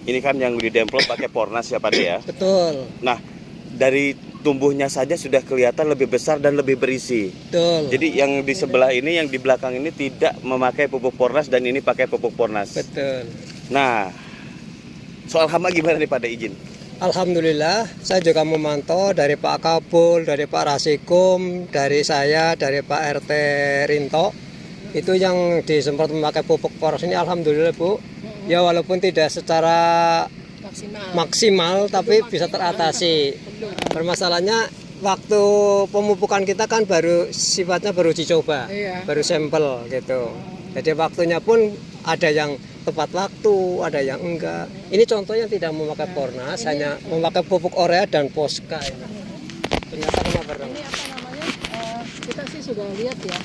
Ini kan yang di Demplon pakai Pornas ya Pak De ya. Betul. Nah, dari tumbuhnya saja sudah kelihatan lebih besar dan lebih berisi. Betul. Jadi yang di sebelah ini, yang di belakang ini tidak memakai pupuk Pornas dan ini pakai pupuk Pornas. Betul. Nah, soal hama gimana nih Pak De, izin? Alhamdulillah, saya juga memantau dari Pak Kabul, dari Pak Rasikum, dari saya, dari Pak RT Rinto. Itu yang disemprot memakai pupuk Pornas ini, alhamdulillah Bu. Ya walaupun tidak secara maksimal tapi bisa teratasi. Permasalahannya waktu pemupukan kita kan baru sifatnya baru uji coba, baru sampel gitu. Jadi waktunya pun ada yang tepat waktu, ada yang enggak. Ini contohnya tidak memakai Pornas, hanya memakai pupuk urea dan Posca. Ternyata kena bareng. Ini apa namanya? Kita sih sudah lihat ya,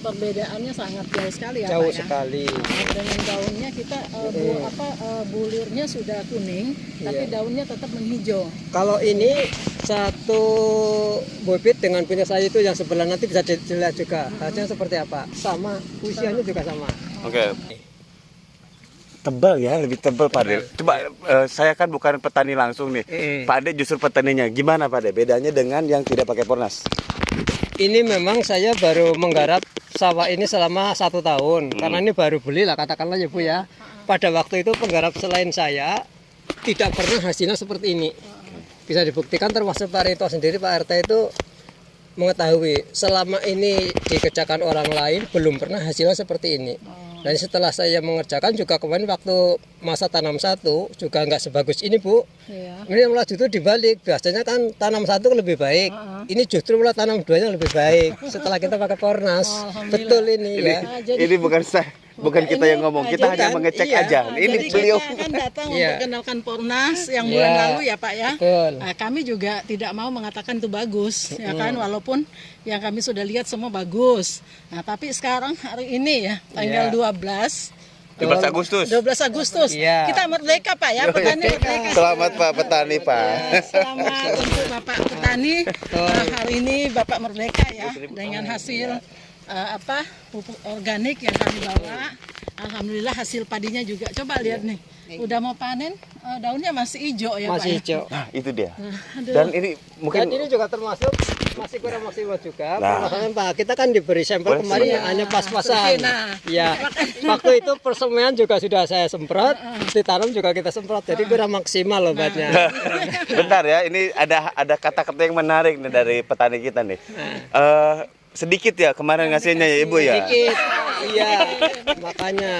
perbedaannya sangat jauh sekali ya Jauh Pak ya. sekali. Dengan daunnya kita bulirnya sudah kuning, tapi daunnya tetap menghijau. Kalau ini satu bibit dengan punya saya itu yang sebelah nanti bisa dilihat juga. Hasilnya seperti apa? Sama, usianya juga sama. Oke. Tebal ya, lebih tebal Pak De. Coba saya kan bukan petani langsung nih. Pak De justru petaninya. Gimana Pak De? Bedanya dengan yang tidak pakai Pornas? Ini memang saya baru menggarap sawah ini selama 1 tahun. Karena ini baru beli lah katakanlah ya Bu ya. Pada waktu itu penggarap selain saya tidak pernah hasilnya seperti ini. Bisa dibuktikan termasuk Pak Rito sendiri, Pak RT itu mengetahui selama ini dikerjakan orang lain belum pernah hasilnya seperti ini. Dan setelah saya mengerjakan juga kemarin waktu masa tanam satu juga nggak sebagus ini Bu. Ini malah justru dibalik. Biasanya kan tanam satu lebih baik. Ini justru malah tanam duanya lebih baik. Setelah kita pakai Pornas. Betul ini ya. Ini bukan saya, bukan kita yang ngomong. Kita hanya mengecek aja. Ini Jadi beliau. kita kan datang memperkenalkan Pornas yang bulan lalu ya Pak ya. Nah, kami juga tidak mau mengatakan itu bagus ya kan, walaupun yang kami sudah lihat semua bagus. Nah tapi sekarang hari ini ya tanggal 12 Agustus. 12 Agustus kita merdeka Pak ya, petani merdeka. Selamat Pak petani Pak. Selamat untuk Bapak petani. Hari ini Bapak merdeka ya dengan hasil pupuk organik yang kami bawa. Alhamdulillah hasil padinya juga. Coba lihat nih, udah mau panen, daunnya masih hijau ya Pak. Masih hijau. Nah, itu dia. Dan ini mungkin Dan ini juga termasuk masih kurang maksimal juga. Permasalahan Pak, kita kan diberi sampel kemarin hanya pas-pasan. Ya, waktu itu persemaian juga sudah saya semprot, ditanam juga kita semprot. Jadi kurang maksimal obatnya. bentar ya, ini ada kata-kata yang menarik nih dari petani kita nih. Sedikit ya kemarin ngasihnya ya Ibu ya. Sedikit. Iya, makanya.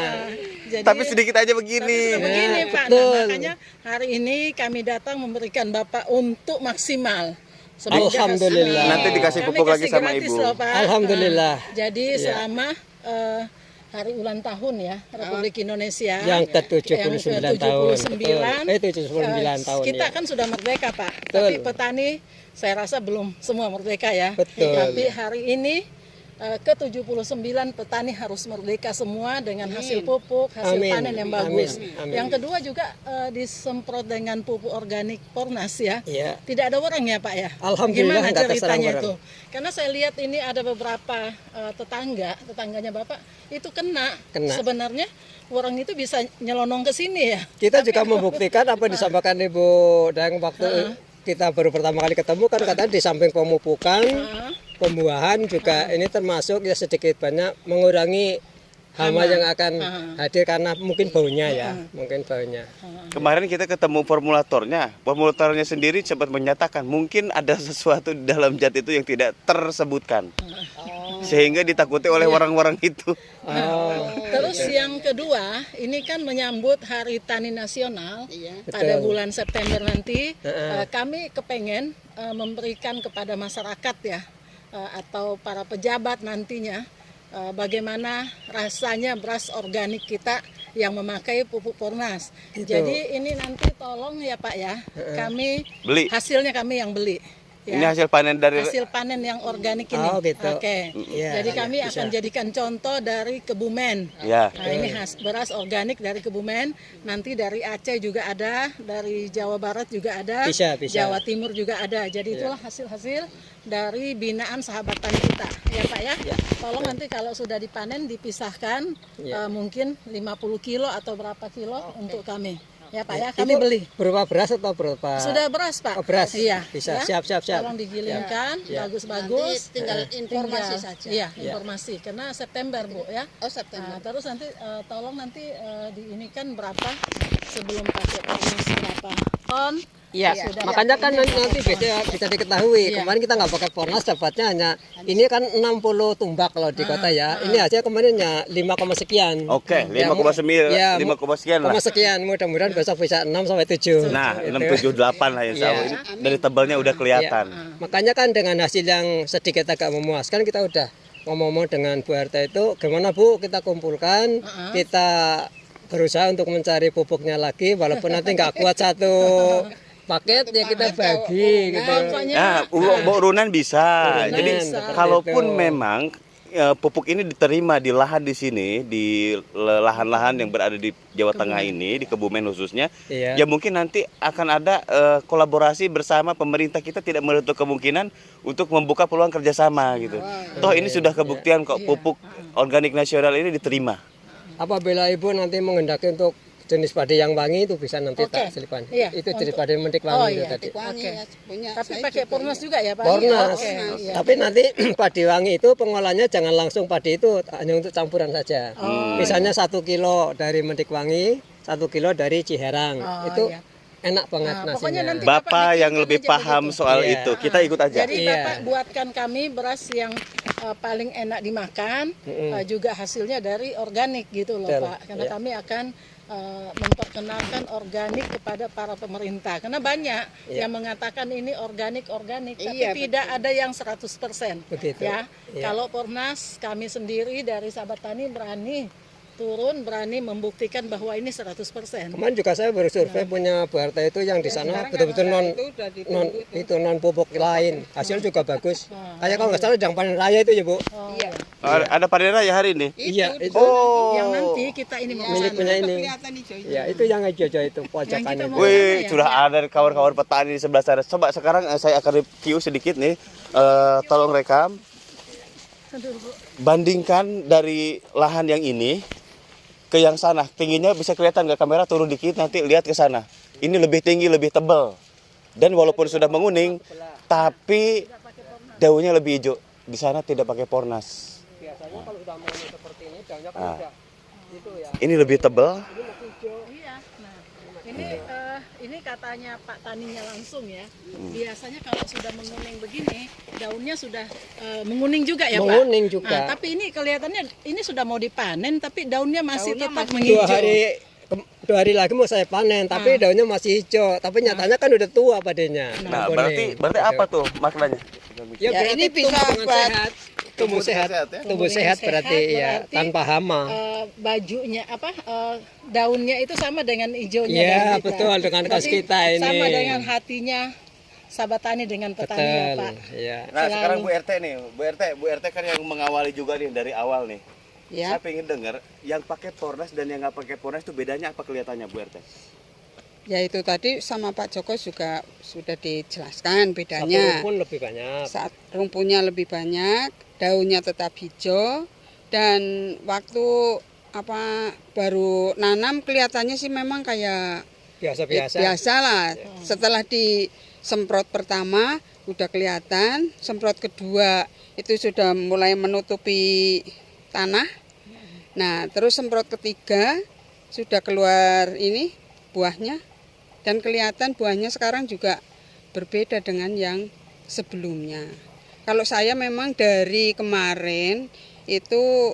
Jadi, Tapi sedikit aja begini. begini Pak. Nah, makanya hari ini kami datang memberikan Bapak untuk maksimal. Semoga Alhamdulillah. Nanti dikasih kami pupuk lagi kasih sama gratis Ibu. loh, Pak. Alhamdulillah. Jadi selama hari ulang tahun ya Republik Indonesia Yang ke-79 tahun. 79 tahun. Kita kan sudah merdeka Pak. Tapi petani saya rasa belum semua merdeka ya. Betul. Tapi hari ini ke-79 petani harus merdeka semua dengan hasil pupuk, hasil panen yang bagus. Yang kedua juga disemprot dengan pupuk organik Pornas ya. Tidak ada orang ya Pak ya. Alhamdulillah. Gimana ceritanya itu? Karena saya lihat ini ada beberapa tetangganya Bapak itu kena. Sebenarnya orang itu bisa nyelonong ke sini ya. Kita juga membuktikan apa yang disampaikan Ibu Dayang waktu kita baru pertama kali ketemu kan katanya di samping pemupukan, pembuahan juga ini termasuk ya sedikit banyak mengurangi hama yang akan hadir karena mungkin baunya ya, mungkin baunya. Kemarin kita ketemu formulatornya sendiri sempat menyatakan mungkin ada sesuatu di dalam zat itu yang tidak tersebutkan, sehingga ditakuti oleh orang-orang itu. Terus yang kedua, ini kan menyambut Hari Tani Nasional pada bulan September nanti. Kami kepengen memberikan kepada masyarakat ya, atau para pejabat nantinya, bagaimana rasanya beras organik kita yang memakai pupuk Pornas. Jadi ini nanti tolong ya Pak ya, kami Beli. hasilnya kami yang beli. Ya. Ini hasil panen dari hasil panen yang organik ini. Oke. Jadi kami akan jadikan contoh dari Kebumen. Nah, ini beras organik dari Kebumen. Nanti dari Aceh juga ada, dari Jawa Barat juga ada, Jawa Timur juga ada. Jadi itulah hasil-hasil dari binaan sahabat tani kita, ya Pak ya. Tolong nanti kalau sudah dipanen dipisahkan, mungkin 50 kilo atau berapa kilo untuk kami. Ya Pak ya, kami Itu beli. berupa beras atau berupa Sudah beras Pak. Oh, beras. Iya. Bisa. Ya. Siap. Tolong digilingkan, Ya. bagus-bagus. Nanti tinggal informasi saja. Iya, informasi. Karena September Bu ya. Oh, September. Nah, terus nanti tolong nanti diinikan berapa sebelum pakai panas berapa ton. Iya, Sudah. makanya kan nanti bisa diketahui. Iya. Kemarin kita nggak pakai Pornas, dapatnya hanya ini kan 60 tumbak kalau di kota ya. Ini aja kemarin ya 5, sekian. Oke, Ya, 5,9, ya, 5, sekian lah. sekian. Mudah-mudahan besok bisa 6 sampai 7. Nah, 678 lah insya Allah. Iya. Ini dari tebalnya udah kelihatan. Makanya kan dengan hasil yang sedikit agak memuaskan kita udah ngomong-ngomong dengan Bu RT itu gimana Bu kita kumpulkan, kita berusaha untuk mencari pupuknya lagi walaupun nanti nggak kuat satu paket ya kita bagi gitu. Nah, urunan bisa. Jadi seperti kalaupun itu. memang pupuk ini diterima di lahan di sini, di lahan-lahan yang berada di Jawa Tengah ini, di Kebumen khususnya, Iya. ya mungkin nanti akan ada kolaborasi bersama pemerintah, kita tidak menutup kemungkinan untuk membuka peluang kerjasama gitu. Toh ini sudah kebuktian kok pupuk organik nasional ini diterima. Apabila Ibu nanti menghendaki untuk jenis padi yang wangi itu bisa nanti Oke. tak selipkan. Iya, Itu jenis untuk- padi mentik wangi Oh, itu iya. tadi. Wangi Oke. ya, punya Tapi saya pakai juga. Pornas juga ya Pak? Pornas. Oke, iya. Tapi nanti padi wangi itu pengolahannya jangan langsung padi itu hanya untuk campuran saja. Misalnya 1 kilo dari mentik wangi, 1 kilo dari Ciherang. Oh, itu iya. enak banget Nah, pokoknya nasinya. nanti Bapak yang bikinkan lebih aja paham begitu. soal Iya. itu, kita ikut aja. Jadi Iya. Bapak buatkan kami beras yang paling enak dimakan, juga hasilnya dari organik gitu loh Betul. Pak. Karena Iya. kami akan memperkenalkan organik kepada para pemerintah. Karena banyak yang mengatakan ini organik, tapi Iya, tidak ada yang 100%. Begitu. Ya, Iya. kalau Pornas kami sendiri dari Sahabat Tani berani turun, berani membuktikan bahwa ini 100%. Kemarin juga saya baru survei punya Bu RT itu yang di sana betul-betul non pupuk lain. Hasil juga bagus. Kayak kalau nggak salah yang panen raya itu ya Bu. Iya. Ada panen raya hari ini. Iya itu Oh. Yang nanti kita ini mau milik punya ini. Kelihatan hijau. Ya itu yang hijau itu pojokan kita itu. mau- Wih, sudah ada kawan-kawan petani di sebelah sana. Coba sekarang saya akan review sedikit nih. Tolong rekam. Bandingkan dari lahan yang ini ke yang sana. Tingginya bisa kelihatan nggak kamera turun dikit nanti lihat ke sana. Ini lebih tinggi, lebih tebal. Dan walaupun sudah menguning, tapi daunnya lebih hijau. Di sana tidak pakai Pornas. Biasanya kalau udah menguning seperti ini daunnya kan Ah. udah itu ya. Ini lebih tebal. Iya. Nah, ini katanya Pak Taninya langsung ya. Biasanya kalau sudah menguning begini, daunnya sudah menguning juga ya Menguning Pak. juga. Nah, tapi ini kelihatannya ini sudah mau dipanen, tapi daunnya masih tetap Dua menghijau. hari 2 hari lagi mau saya panen, tapi daunnya masih hijau. Tapi nyatanya kan udah tua padanya. Nah, Kuning. berarti apa tuh maknanya? Ya, Ya, berarti ini bisa tumbuh dengan buat- sehat. Tumbuh sehat. Tumbuh sehat berarti ya berarti, tanpa hama. Bajunya apa? Daunnya itu sama dengan hijaunya. Iya, daun kita. betul, dengan kaos Berarti kita ini. Sama dengan hatinya Sahabat Tani dengan petani ya Betul. Pak. Ya. Nah, sekarang Bu RT nih. Bu RT kan yang mengawali juga nih dari awal nih. Ya. Saya pengen dengar yang pakai Pornas dan yang nggak pakai Pornas itu bedanya apa kelihatannya Bu RT? Ya itu tadi sama Pak Joko juga sudah dijelaskan Satu bedanya. rumpun lebih banyak. Saat rumpunya lebih banyak, daunnya tetap hijau, dan waktu baru nanam kelihatannya sih memang kayak Biasa-biasa. biasa lah. Setelah disemprot pertama udah kelihatan, semprot kedua itu sudah mulai menutupi tanah. Nah, terus semprot ketiga sudah keluar ini buahnya, dan kelihatan buahnya sekarang juga berbeda dengan yang sebelumnya. Kalau saya memang dari kemarin itu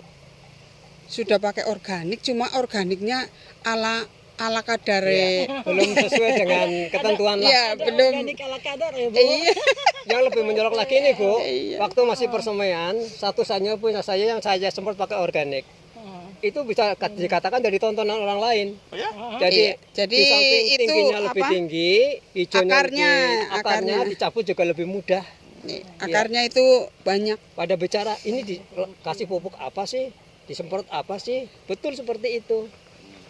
sudah pakai organik, cuma organiknya ala kadare. Belum sesuai dengan ketentuan lah. Iya, belum. Organik ala kadar ya Bu. Iya. Yang lebih mencolok lagi nih Bu, Iya. waktu masih persemaian, satu saja punya saya yang saya semprot pakai organik. Itu bisa dikatakan dari tontonan orang lain. Jadi, Iya, jadi di samping itu tingginya lebih apa? tinggi, hijaunya akarnya akarnya. dicabut juga lebih mudah. Nih, akarnya itu banyak. Pada bicara ini dikasih pupuk apa sih, disemprot apa sih, betul seperti itu.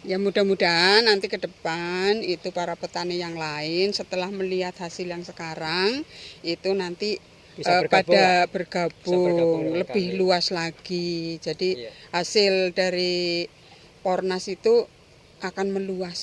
Ya mudah-mudahan nanti ke depan itu para petani yang lain setelah melihat hasil yang sekarang itu nanti Bisa pada bergabung bergabung dengan lebih kami. luas lagi. Jadi Iya. hasil dari Pornas itu akan meluas.